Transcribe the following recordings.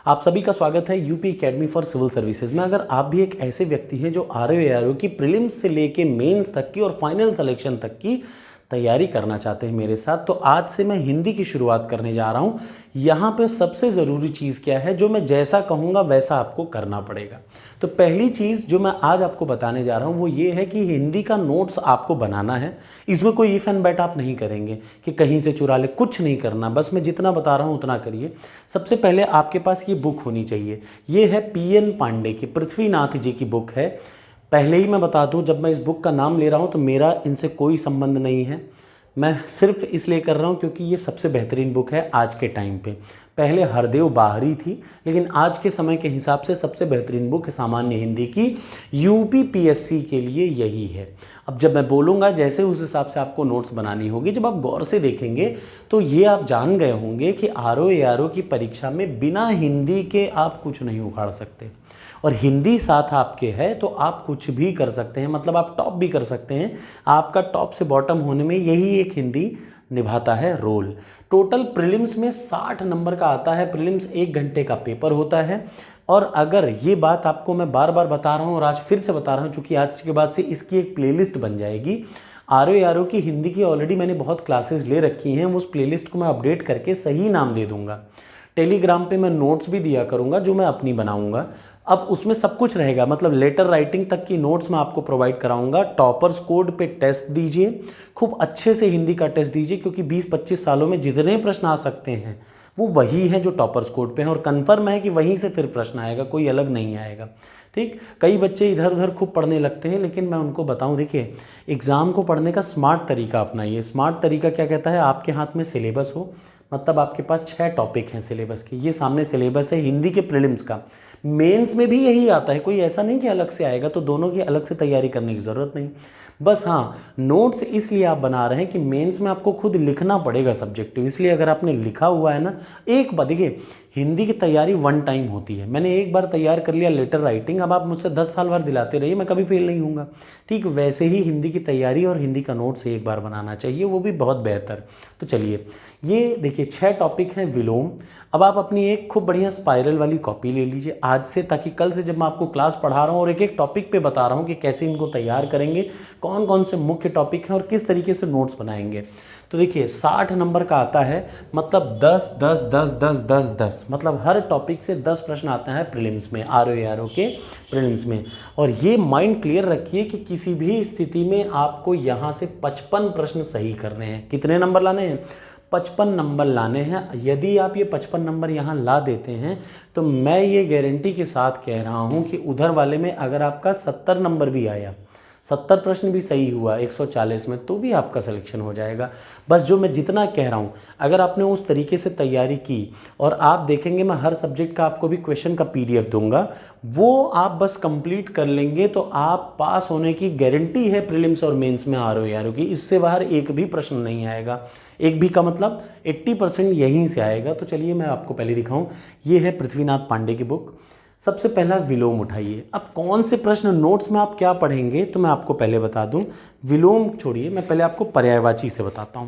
आप सभी का स्वागत है UP academy for civil services में। अगर आप भी एक ऐसे व्यक्ति हैं जो आरओ की प्रीलिम्स से लेके मेंस तक की और फाइनल सिलेक्शन तक की तैयारी करना चाहते हैं मेरे साथ, तो आज से मैं हिंदी की शुरुआत करने जा रहा हूं। यहाँ पे सबसे ज़रूरी चीज़ क्या है, जो मैं जैसा कहूँगा वैसा आपको करना पड़ेगा। तो पहली चीज़ जो मैं आज आपको बताने जा रहा हूँ वो ये है कि हिंदी का नोट्स आपको बनाना है। इसमें कोई इफ़ एंड बैट आप नहीं करेंगे कि कहीं से चुरा ले, कुछ नहीं करना, बस मैं जितना बता रहा हूँ उतना करिए। सबसे पहले आपके पास ये बुक होनी चाहिए। ये है पीएन पांडे की, पृथ्वीनाथ जी की बुक है। पहले ही मैं बता दूं, जब मैं इस बुक का नाम ले रहा हूं तो मेरा इनसे कोई संबंध नहीं है। मैं सिर्फ इसलिए कर रहा हूं क्योंकि ये सबसे बेहतरीन बुक है आज के टाइम पे। पहले हरदेव बाहरी थी, लेकिन आज के समय के हिसाब से सबसे बेहतरीन बुक सामान्य हिंदी की यूपी पीएससी के लिए यही है। अब जब मैं बोलूँगा जैसे उस हिसाब से आपको नोट्स बनानी होगी। जब आप गौर से देखेंगे तो ये आप जान गए होंगे कि आरओ की परीक्षा में बिना हिंदी के आप कुछ नहीं उखाड़ सकते, और हिंदी साथ आपके है तो आप कुछ भी कर सकते हैं, मतलब आप टॉप भी कर सकते हैं। आपका टॉप से बॉटम होने में यही एक हिंदी निभाता है रोल। टोटल प्रीलिम्स में 60 नंबर का आता है। प्रीलिम्स 1 घंटे का पेपर होता है। और अगर ये बात आपको मैं बार बार बता रहा हूँ और आज फिर से बता रहा हूँ, चूँकि आज के बाद से इसकी एक प्लेलिस्ट बन जाएगी। आरओ की हिंदी की ऑलरेडी मैंने बहुत क्लासेस ले रखी हैं, उस प्लेलिस्ट को मैं अपडेट करके सही नाम दे दूँगा। टेलीग्राम पे मैं नोट्स भी दिया करूँगा जो मैं अपनी बनाऊँगा। अब उसमें सब कुछ रहेगा, मतलब लेटर राइटिंग तक की नोट्स मैं आपको प्रोवाइड कराऊंगा। टॉपर्स कोड पे टेस्ट दीजिए, खूब अच्छे से हिंदी का टेस्ट दीजिए, क्योंकि 20-25 सालों में जितने प्रश्न आ सकते हैं वो वही हैं जो टॉपर्स कोड पे हैं, और कंफर्म है कि वहीं से फिर प्रश्न आएगा, कोई अलग नहीं आएगा। ठीक, कई बच्चे इधर उधर खूब पढ़ने लगते हैं, लेकिन मैं उनको बताऊं, देखिए एग्ज़ाम को पढ़ने का स्मार्ट तरीका अपनाइए। स्मार्ट तरीका क्या कहता है, आपके हाथ में सिलेबस हो, मतलब आपके पास 6 टॉपिक हैं सिलेबस के। ये सामने सिलेबस है हिंदी के प्रीलिम्स का। मेंस में भी यही आता है, कोई ऐसा नहीं कि अलग से आएगा, तो दोनों की अलग से तैयारी करने की ज़रूरत नहीं। बस हाँ, नोट्स इसलिए आप बना रहे हैं कि मेंस में आपको खुद लिखना पड़ेगा सब्जेक्टिव। इसलिए अगर आपने लिखा हुआ है ना, एक बार देखिए, हिंदी की तैयारी 1 टाइम होती है। मैंने एक बार तैयार कर लिया लेटर राइटिंग, अब आप मुझसे 10 साल भर दिलाते रहिए, मैं कभी फेल नहीं होऊंगा। ठीक वैसे ही हिंदी की तैयारी और हिंदी का नोट्स एक बार बनाना चाहिए, वो भी बहुत बेहतर। तो चलिए, ये देखिए 6 टॉपिक हैं विलोम। अब आप अपनी एक खूब बढ़िया स्पाइरल वाली कॉपी ले लीजिए आज से, ताकि कल से जब मैं आपको क्लास पढ़ा रहा हूँ और एक एक टॉपिक पे बता रहा हूँ कि कैसे इनको तैयार करेंगे, कौन कौन से मुख्य टॉपिक हैं और किस तरीके से नोट्स बनाएंगे। तो देखिए 60 नंबर का आता है, मतलब 10 10 10 10 10 10, मतलब हर टॉपिक से 10 प्रश्न आते हैं प्रीलिम्स में, आरओ के प्रीलिम्स में। और ये माइंड क्लियर रखिए कि किसी भी स्थिति में आपको यहाँ से 55 प्रश्न सही करने हैं। कितने नंबर लाने हैं? 55 नंबर लाने हैं। यदि आप ये 55 नंबर यहाँ ला देते हैं तो मैं ये गारंटी के साथ कह रहा हूँ कि उधर वाले में अगर आपका 70 नंबर भी आया, 70 प्रश्न भी सही हुआ 140 में, तो भी आपका सिलेक्शन हो जाएगा। बस जो मैं जितना कह रहा हूँ, अगर आपने उस तरीके से तैयारी की, और आप देखेंगे मैं हर सब्जेक्ट का आपको भी क्वेश्चन का पीडीएफ दूंगा, वो आप बस कंप्लीट कर लेंगे तो आप पास होने की गारंटी है प्रीलिम्स और मेंस में आरओ की। इससे बाहर एक भी प्रश्न नहीं आएगा। एक भी का मतलब 80% यहीं से आएगा। तो चलिए मैं आपको पहले दिखाऊं, ये है पृथ्वीनाथ पांडे की बुक। सबसे पहला विलोम उठाइए। अब कौन से प्रश्न नोट्स में आप क्या पढ़ेंगे तो मैं आपको पहले बता दूं। विलोम छोड़िए, मैं पहले आपको पर्यायवाची से बताता हूं।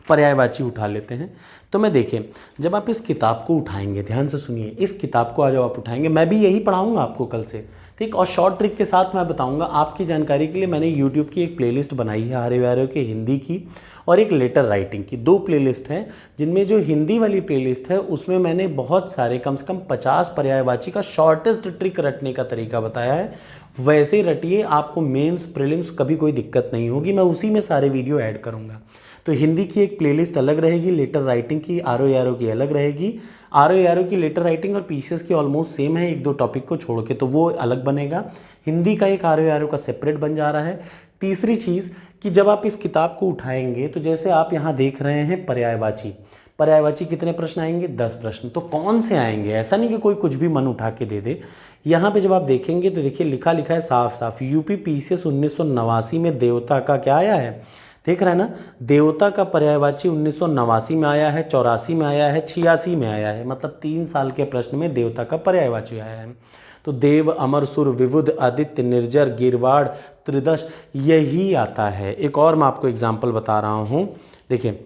पर्यायवाची उठा लेते हैं। तो मैं देखें, जब आप इस किताब को उठाएंगे, ध्यान से सुनिए, इस किताब को आज आप उठाएंगे, मैं भी यही पढ़ाऊंगा आपको कल से, ठीक। और शॉर्ट ट्रिक के साथ मैं बताऊंगा। आपकी जानकारी के लिए मैंने यूट्यूब की एक प्लेलिस्ट बनाई है आरओ के हिंदी की, और एक लेटर राइटिंग की। 2 प्लेलिस्ट हैं, जिनमें जो हिंदी वाली प्लेलिस्ट है उसमें मैंने बहुत सारे, कम से कम 50 पर्यायवाची का शॉर्टेस्ट ट्रिक रटने का तरीका बताया है। वैसे ही रटिए, आपको मेंस प्रीलिम्स कभी कोई दिक्कत नहीं होगी। मैं उसी में सारे वीडियो ऐड करूँगा। तो हिंदी की एक प्लेलिस्ट अलग रहेगी, लेटर राइटिंग की आरओ की अलग रहेगी। आरओ की लेटर राइटिंग और पीसीएस की ऑलमोस्ट सेम है, 1-2 टॉपिक को छोड़ के, तो वो अलग बनेगा। हिंदी का एक आरओ का सेपरेट बन जा रहा है। तीसरी चीज़ कि जब आप इस किताब को उठाएंगे तो जैसे आप यहाँ देख रहे हैं पर्यायवाची, पर्यायवाची कितने प्रश्न आएंगे? 10 प्रश्न। तो कौन से आएंगे? ऐसा नहीं कि कोई कुछ भी मन उठा के दे दे। यहाँ पे जब आप देखेंगे तो देखिए लिखा है साफ साफ, यूपी पीसीएस 1989 में देवता का क्या आया है, देख रहे हैं ना, देवता का पर्यायवाची 1989 में आया है, 84 में आया है, 86 में आया है, मतलब 3 साल के प्रश्न में देवता का पर्यायवाची आया है। तो देव, अमर, सुर, विबुध, आदित्य, निर्जर, गिरवाड़, त्रिदश, यही आता है। एक और मैं आपको एग्जाम्पल बता रहा हूँ, देखिए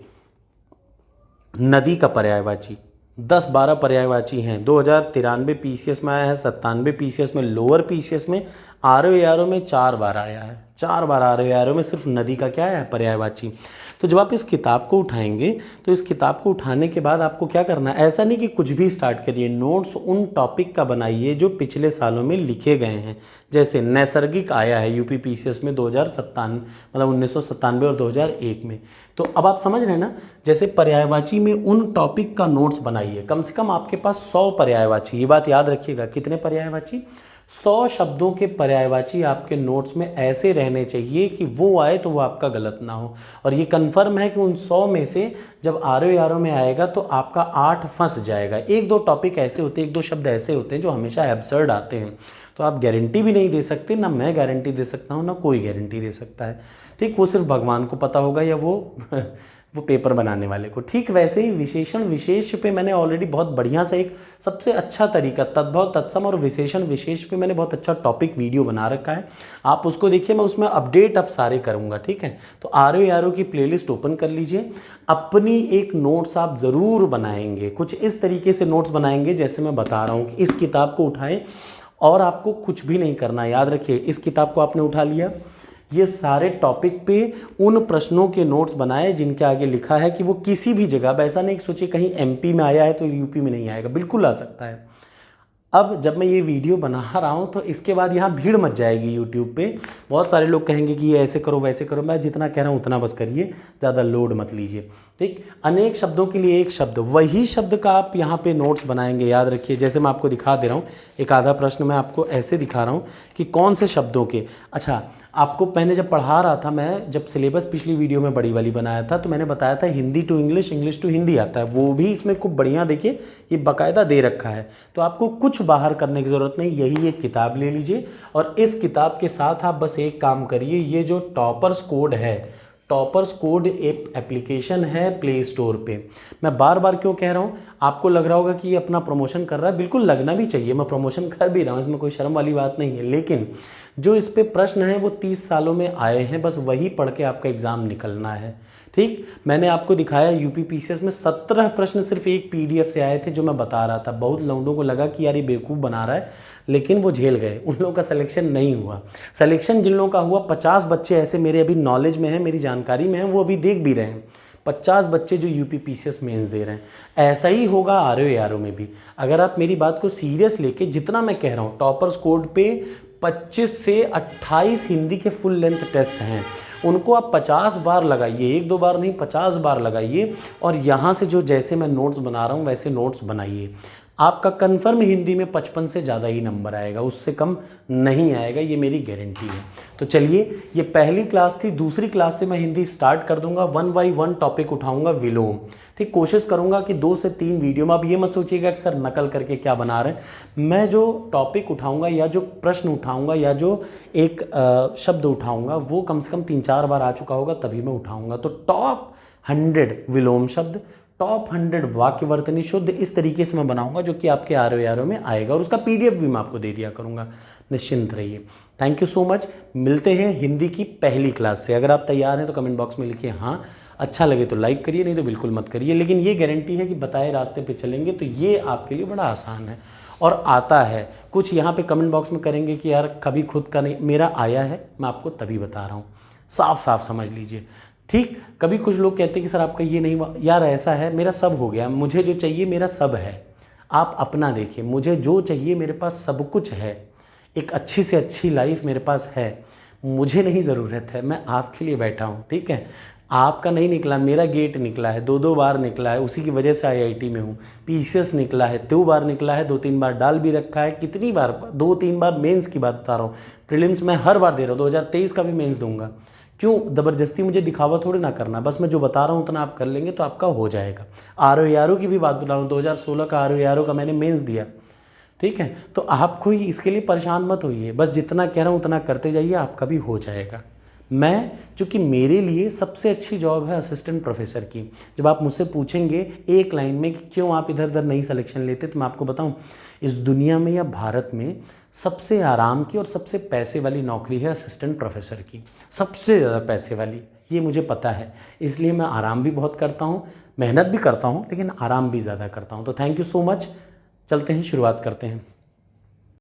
नदी का पर्यायवाची, 10-12 पर्यायवाची हैं। 2093 पीसीएस में आया है, 97 पीसीएस में, लोअर पीसीएस में, आरओ में 4 बार आया है। 4 बार आरओ में सिर्फ नदी का क्या है, पर्यायवाची। तो जब आप इस किताब को उठाएंगे तो इस किताब को उठाने के बाद आपको क्या करना है, ऐसा नहीं कि कुछ भी स्टार्ट करिए, नोट्स उन टॉपिक का बनाइए जो पिछले सालों में लिखे गए हैं। जैसे नैसर्गिक आया है यूपी पीसीएस में 2097, मतलब 1997 और 2001 में। तो अब आप समझ रहे हैं ना, जैसे पर्यायवाची में उन टॉपिक का नोट्स बनाइए। कम से कम आपके पास 100 पर्यायवाची, ये बात याद रखिएगा, कितने पर्यायवाची, 100 शब्दों के पर्यायवाची आपके नोट्स में ऐसे रहने चाहिए कि वो आए तो वो आपका गलत ना हो। और ये कंफर्म है कि उन 100 में से जब आरओ में आएगा तो आपका 8 फंस जाएगा। 1-2 टॉपिक ऐसे होते हैं, 1-2 शब्द ऐसे होते हैं जो हमेशा एब्सर्ड आते हैं। तो आप गारंटी भी नहीं दे सकते, ना मैं गारंटी दे सकता हूँ, ना कोई गारंटी दे सकता है। ठीक, वो सिर्फ भगवान को पता होगा या वो पेपर बनाने वाले को। ठीक वैसे ही विशेषण विशेष पे मैंने ऑलरेडी बहुत बढ़िया सा एक सबसे अच्छा तरीका, तद्भव तत्सम और विशेषण विशेष पे मैंने बहुत अच्छा टॉपिक वीडियो बना रखा है, आप उसको देखिए। मैं उसमें अपडेट अब सारे करूँगा, ठीक है। तो आरओ की प्लेलिस्ट ओपन कर लीजिए। अपनी एक नोट्स आप ज़रूर बनाएंगे, कुछ इस तरीके से नोट्स बनाएंगे जैसे मैं बता रहा हूँ कि इस किताब को उठाएं और आपको कुछ भी नहीं करना। याद रखिए, इस किताब को आपने उठा लिया, ये सारे टॉपिक पे उन प्रश्नों के नोट्स बनाए जिनके आगे लिखा है कि वो किसी भी जगह, ऐसा नहीं सोचिए कहीं एमपी में आया है तो यूपी में नहीं आएगा, बिल्कुल आ सकता है। अब जब मैं ये वीडियो बना रहा हूँ तो इसके बाद यहाँ भीड़ मच जाएगी यूट्यूब पे, बहुत सारे लोग कहेंगे कि ये ऐसे करो वैसे करो। मैं जितना कह रहा हूँ उतना बस करिए, ज़्यादा लोड मत लीजिए, ठीक। अनेक शब्दों के लिए एक शब्द, वही शब्द का आप यहाँ पे नोट्स बनाएंगे। याद रखिए, जैसे मैं आपको दिखा दे रहा हूँ, एक आधा प्रश्न मैं आपको ऐसे दिखा रहा हूँ कि कौन से शब्दों के। अच्छा, आपको मैंने जब पढ़ा रहा था, मैं जब सिलेबस पिछली वीडियो में बड़ी वाली बनाया था तो मैंने बताया था Hindi to English, English to Hindi आता है, वो भी इसमें खूब बढ़िया देखिए ये बाकायदा दे रखा है। तो आपको कुछ बाहर करने की ज़रूरत नहीं, यही एक किताब ले लीजिए और इस किताब के साथ आप बस एक काम करिए, ये जो टॉपर्स कोड है, टॉपर्स कोड एक एप्लीकेशन है प्ले स्टोर पे। मैं बार बार क्यों कह रहा हूँ, आपको लग रहा होगा कि ये अपना प्रमोशन कर रहा है, बिल्कुल लगना भी चाहिए, मैं प्रमोशन कर भी रहा हूँ, इसमें कोई शर्म वाली बात नहीं है। लेकिन जो इस पे प्रश्न हैं वो 30 सालों में आए हैं, बस वही पढ़ के आपका एग्ज़ाम निकलना है, ठीक। मैंने आपको दिखाया यूपी पीसीएस में 17 प्रश्न सिर्फ एक पीडीएफ से आए थे जो मैं बता रहा था। बहुत लौंडों को लगा कि यार ये बेवकूफ़ बना रहा है, लेकिन वो झेल गए, उन लोगों का सिलेक्शन नहीं हुआ। सिलेक्शन जिन लोगों का हुआ, 50 बच्चे ऐसे मेरे अभी नॉलेज में हैं, मेरी जानकारी में हैं, वो अभी देख भी रहे हैं। 50 बच्चे जो यूपी पीसीएस मेंस दे रहे हैं। ऐसा ही होगा आरओ में भी। अगर आप मेरी बात को सीरियस लेके, जितना मैं कह रहा हूँ, टॉपर्स कोड पे 25 से 28 हिंदी के फुल लेंथ टेस्ट हैं, उनको आप 50 बार लगाइए, 1-2 बार नहीं 50 बार लगाइए। और यहाँ से जो जैसे मैं नोट्स बना रहा हूँ वैसे नोट्स बनाइए, आपका कंफर्म हिंदी में 55 से ज़्यादा ही नंबर आएगा, उससे कम नहीं आएगा, ये मेरी गारंटी है। तो चलिए, ये पहली क्लास थी, दूसरी क्लास से मैं हिंदी स्टार्ट कर दूंगा, 1 बाय 1 टॉपिक उठाऊंगा, विलोम, ठीक। कोशिश करूंगा कि 2 से 3 वीडियो में, अब ये मत सोचिएगा कि सर नकल करके क्या बना रहे हैं। मैं जो टॉपिक उठाऊंगा या जो प्रश्न उठाऊंगा या जो एक शब्द उठाऊंगा वो कम से कम 3-4 बार आ चुका होगा, तभी मैं उठाऊंगा। तो टॉप 100 विलोम शब्द, टॉप 100 वाक्यवर्तनी शुद्ध, इस तरीके से मैं बनाऊंगा जो कि आपके आरओ में आएगा, और उसका पीडीएफ भी मैं आपको दे दिया करूंगा, निश्चिंत रहिए। Thank you so much. मिलते हैं हिंदी की पहली क्लास से। अगर आप तैयार हैं तो कमेंट बॉक्स में लिखिए हाँ, अच्छा लगे तो लाइक करिए, नहीं तो बिल्कुल मत करिए। लेकिन ये गारंटी है कि बताए रास्ते पे चलेंगे तो ये आपके लिए बड़ा आसान है और आता है। कुछ यहाँ पे कमेंट बॉक्स में करेंगे कि यार कभी खुद का नहीं, मेरा आया है, मैं आपको तभी बता रहा हूँ, साफ साफ समझ लीजिए, ठीक। कभी कुछ लोग कहते हैं कि सर आपका ये नहीं, यार ऐसा है, मेरा सब हो गया, मुझे जो चाहिए मेरा सब है। आप अपना देखिए, मुझे जो चाहिए मेरे पास सब कुछ है, एक अच्छी से अच्छी लाइफ मेरे पास है, मुझे नहीं ज़रूरत है, मैं आपके लिए बैठा हूँ, ठीक है। आपका नहीं निकला, मेरा गेट निकला है, 2-2 बार निकला है, उसी की वजह से आईआईटी में हूँ। पीसीएस निकला है, 2 बार निकला है, 2-3 बार डाल भी रखा है। कितनी बार, 2-3 बार मेंस की बात बता रहा हूँ, प्रीलिम्स मैं हर बार दे रहा हूँ, 2023 का भी मेंस दूंगा। क्यों ज़बरदस्ती मुझे दिखावा थोड़ी ना करना, बस मैं जो बता रहा हूँ उतना आप कर लेंगे तो आपका हो जाएगा। आरओ की भी बात बता रहा हूँ, 2016 का आरओ का मैंने मेंस दिया, ठीक है। तो आप कोई इसके लिए परेशान मत होइए, बस जितना कह रहा हूँ उतना करते जाइए, आपका भी हो जाएगा। मैं, चूँकि मेरे लिए सबसे अच्छी जॉब है असिस्टेंट प्रोफेसर की। जब आप मुझसे पूछेंगे एक लाइन में कि क्यों आप इधर उधर नहीं सिलेक्शन लेते, तो मैं आपको बताऊं, इस दुनिया में या भारत में सबसे आराम की और सबसे पैसे वाली नौकरी है असिस्टेंट प्रोफेसर की, सबसे ज़्यादा पैसे वाली, ये मुझे पता है। इसलिए मैं आराम भी बहुत करता हूँ, मेहनत भी करता हूँ लेकिन आराम भी ज़्यादा करता हूँ। तो थैंक यू सो मच। चलते हैं, शुरुआत करते हैं।